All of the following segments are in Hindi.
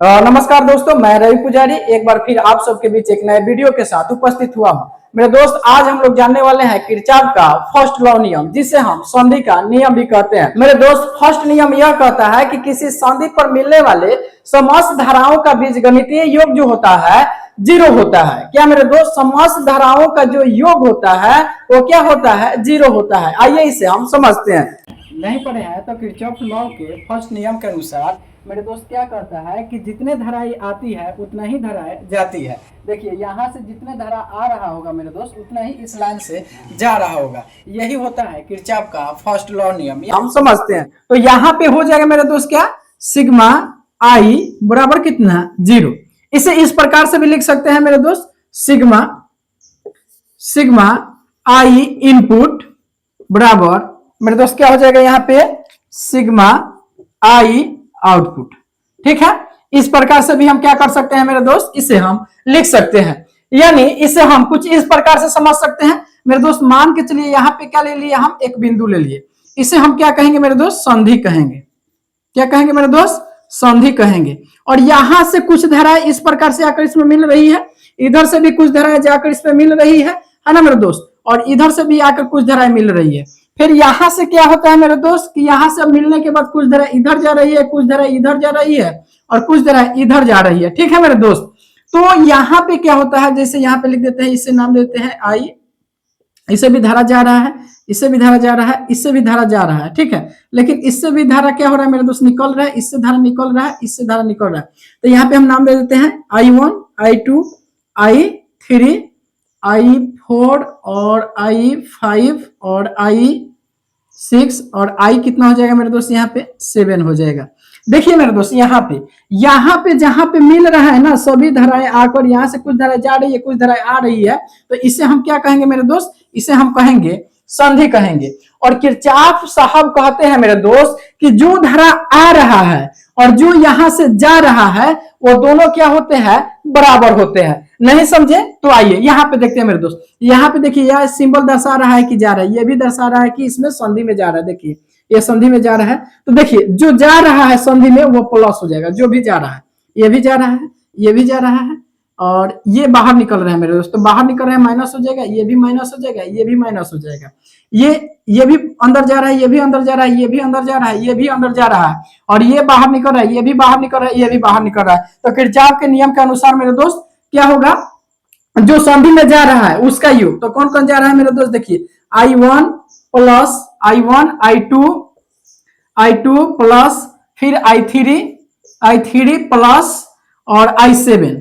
नमस्कार दोस्तों, मैं रवि पुजारी एक बार फिर आप सबके बीच एक नए वीडियो के साथ उपस्थित हुआ हूं। मेरे दोस्त, आज हम लोग जानने वाले हैं किरचॉफ का फर्स्ट लॉ नियम, जिसे हम संधि का नियम भी कहते हैं। मेरे दोस्त, फर्स्ट नियम यह कहता है कि किसी संधि पर मिलने वाले समस्त धाराओं का बीजगणितीय योग जो होता है 0 होता है। क्या मेरे दोस्त, समस्त धाराओं का जो योग होता है वो क्या होता है? 0 होता है। आइए इसे हम समझते हैं। नहीं पढ़े हैं तो किरचॉफ लॉ के फर्स्ट नियम के अनुसार मेरे दोस्त क्या कहता है कि जितने धाराएं आती है उतना ही धाराएं जाती है। देखिए, यहाँ से जितने धारा आ रहा होगा मेरे दोस्त, उतना ही इस लाइन से जा रहा होगा। यही होता है किरचॉफ का फर्स्ट लॉ नियम, हम समझते हैं। तो यहाँ पे हो जाएगा मेरे दोस्त क्या, सिग्मा आई बराबर कितना, 0। इसे इस प्रकार से भी लिख सकते हैं मेरे दोस्त, सिग्मा आई इनपुट बराबर मेरे दोस्त क्या हो जाएगा यहाँ पे, सिग्मा आई आउटपुट। ठीक है, इस प्रकार से भी हम क्या कर सकते हैं मेरे दोस्त, इसे हम लिख सकते हैं। यानी इसे हम कुछ इस प्रकार से समझ सकते हैं मेरे दोस्त। मान के चलिए यहाँ पे क्या ले लिए, हम एक बिंदु ले लिए। इसे हम क्या कहेंगे मेरे दोस्त, संधि कहेंगे। क्या कहेंगे मेरे दोस्त, संधि कहेंगे। और यहां से कुछ धाराएं इस प्रकार से आकर इसमें मिल रही है, इधर से भी कुछ धाराएं जाकर इसमें मिल रही है ना मेरे दोस्त, और इधर से भी आकर कुछ धाराएं मिल रही है। फिर यहां से क्या होता है मेरे दोस्त कि यहां से मिलने के बाद कुछ धारा इधर जा रही है, कुछ धारा इधर जा रही है, और कुछ धारा इधर जा रही है। ठीक है मेरे दोस्त। तो यहाँ पे क्या होता है, जैसे यहाँ पे लिख देते हैं, इसे नाम देते हैं आई। इसे भी धारा जा रहा है, इससे भी धारा जा रहा है, इससे भी धारा जा रहा है। ठीक है, लेकिन इससे भी धारा क्या हो रहा है मेरे दोस्त, निकल रहा है। इससे धारा निकल रहा है, इससे धारा निकल रहा है। तो यहाँ पे हम नाम दे देते हैं I1, I2, I3, I4 और I5 और I6 और I कितना हो जाएगा मेरे दोस्त, यहाँ पे 7 हो जाएगा। देखिए मेरे दोस्त, यहाँ पे जहां पे मिल रहा है ना, सभी धाराएं आकर यहाँ से कुछ धाराएं जा रही है, कुछ धाराएं आ रही है, तो इसे हम क्या कहेंगे मेरे दोस्त, इसे हम कहेंगे संधि कहेंगे। और किरचॉफ साहब कहते हैं मेरे दोस्त कि जो धारा आ रहा है और जो यहाँ से जा रहा है वो दोनों क्या होते हैं, बराबर होते हैं। नहीं समझे तो आइए यहाँ पे देखते हैं मेरे दोस्त। यहाँ पे देखिए, यह सिंबल दर्शा रहा है कि जा रहा है, ये भी दर्शा रहा है कि इसमें संधि में जा रहा है। देखिए ये संधि में जा रहा है, तो देखिए जो जा रहा है संधि में वो प्लस हो जाएगा। जो भी जा रहा है, ये भी जा रहा है, ये भी जा रहा है, और ये बाहर निकल रहे हैं मेरे दोस्त, तो बाहर निकल रहे हैं, माइनस हो जाएगा, ये भी माइनस हो जाएगा, ये भी माइनस हो जाएगा। ये भी अंदर जा रहा है, ये भी अंदर जा रहा है, ये भी अंदर जा रहा है, ये भी अंदर जा रहा है, और ये बाहर निकल रहा है, ये भी बाहर निकल रहा है, ये भी बाहर निकल रहा है। तो किरचॉफ के नियम के अनुसार मेरे दोस्त क्या होगा, जो संधि में जा रहा है उसका योग। तो कौन कौन जा रहा है मेरे दोस्त, देखिए I1 plus I1, I2 plus फिर I3 प्लस और I7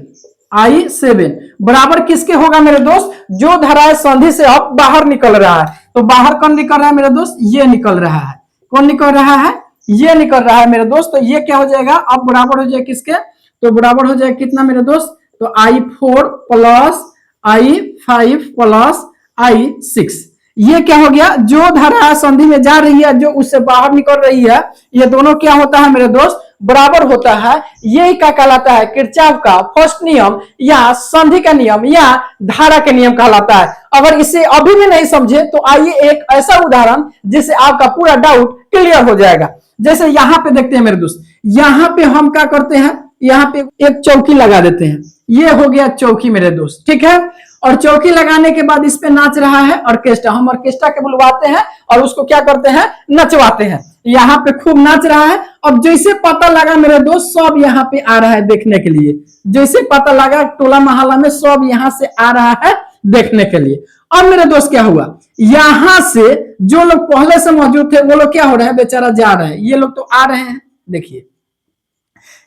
बराबर किसके होगा मेरे दोस्त, जो धारा संधि से अब बाहर निकल रहा है। तो बाहर कौन निकल रहा है मेरे दोस्त, ये निकल रहा है। कौन निकल रहा है, ये निकल रहा है मेरे दोस्त। तो ये क्या हो जाएगा, अब बराबर हो जाएगा किसके, तो बराबर हो जाएगा कितना मेरे दोस्त, तो I4 plus I5 plus I6। ये क्या हो गया, जो धारा संधि में जा रही है जो उससे बाहर निकल रही है, ये दोनों क्या होता है मेरे दोस्त, बराबर होता है। यही क्या कहलाता है, किरचॉफ का फर्स्ट नियम या संधि का नियम या धारा के नियम कहलाता है। अगर इसे अभी भी नहीं समझे तो आइए एक ऐसा उदाहरण जिससे आपका पूरा डाउट क्लियर हो जाएगा। जैसे यहाँ पे देखते हैं मेरे दोस्त, यहाँ पे हम क्या करते हैं, यहाँ पे एक चौकी लगा देते हैं। ये हो गया चौकी मेरे दोस्त, ठीक है। और चौकी लगाने के बाद इस पे नाच रहा है ऑर्केस्ट्रा। हम ऑर्केस्ट्रा के बुलवाते हैं और उसको क्या करते हैं, नचवाते हैं। यहाँ पे खूब नाच रहा है। अब जैसे पता लगा मेरे दोस्त, सब यहाँ पे आ रहा है देखने के लिए। जैसे पता लगा टोला मोहल्ला में सब यहाँ से आ रहा है देखने के लिए। अब मेरे दोस्त क्या हुआ, यहाँ से जो लोग पहले से मौजूद थे वो लोग क्या हो रहे हैं, बेचारा जा रहे हैं। ये लोग तो आ रहे हैं, देखिए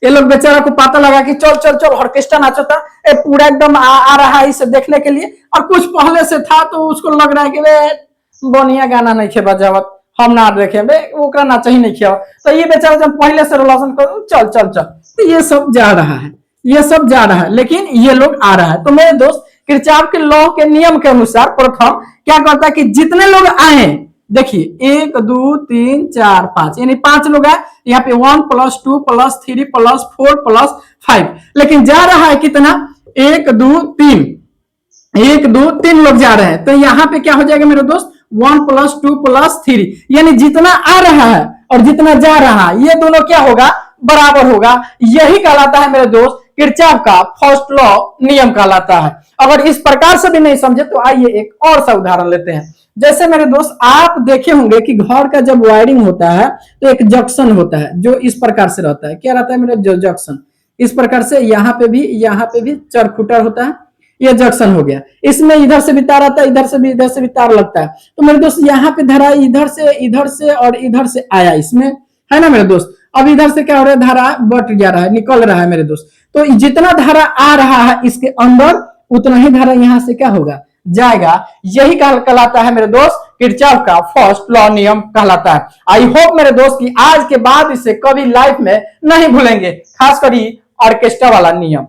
ये लोग बेचारा को पता लगा कि चल चल चल ऑर्केस्ट्रा नाचता, पूरा एकदम आ रहा है इसे देखने के लिए। और कुछ पहले से था तो उसको लग रहा है कि वे बढ़िया गाना नहीं खे बजावत, हम ना देखे ओकरा नाच ही नहीं खेवा। तो ये बेचारा जब पहले से रिलेशन करो, चल चल चल, तो ये सब जा रहा है, ये सब जा रहा है, लेकिन ये लोग आ रहा है। तो मेरे दोस्त, किरचॉफ के लॉ के नियम के अनुसार प्रथम क्या करता है कि जितने लोग आए, देखिए 1 2 3 4 5, यानी 5 लोग है। यहाँ पे 1 प्लस 2 प्लस 3 प्लस 4 प्लस 5, लेकिन जा रहा है कितना, 1 2 3 लोग जा रहे हैं। तो यहाँ पे क्या हो जाएगा मेरे दोस्त, 1 प्लस 2 प्लस 3, यानी जितना आ रहा है और जितना जा रहा है ये दोनों क्या होगा, बराबर होगा। यही कहलाता है मेरे दोस्त किरचॉफ का फर्स्ट लॉ नियम कहलाता है। अगर इस प्रकार से भी नहीं समझे तो आइए एक और सा उदाहरण लेते हैं। जैसे मेरे दोस्त आप देखे होंगे कि घर का जब वायरिंग होता है तो एक जंक्शन होता है जो इस प्रकार से रहता है। क्या रहता है मेरे जंक्शन? इस प्रकार से यहाँ पे भी चरखुटर होता है, ये जंक्शन हो गया। इसमें इधर से भी तार आता है, इधर से भी तार लगता है। तो मेरे दोस्त यहाँ पे धारा इधर से और इधर से आया इसमें, है ना मेरे दोस्त। अब इधर से क्या हो रहा है, धारा बट जा रहा है, निकल रहा है मेरे दोस्त। तो जितना धारा आ रहा है इसके अंदर उतना ही धारा यहाँ से क्या होगा, जाएगा। यही कहलाता है मेरे दोस्त किरचॉफ का फर्स्ट लॉ नियम कहलाता है। आई होप मेरे दोस्त कि आज के बाद इसे कभी लाइफ में नहीं भूलेंगे, खासकर ऑर्केस्ट्रा वाला नियम।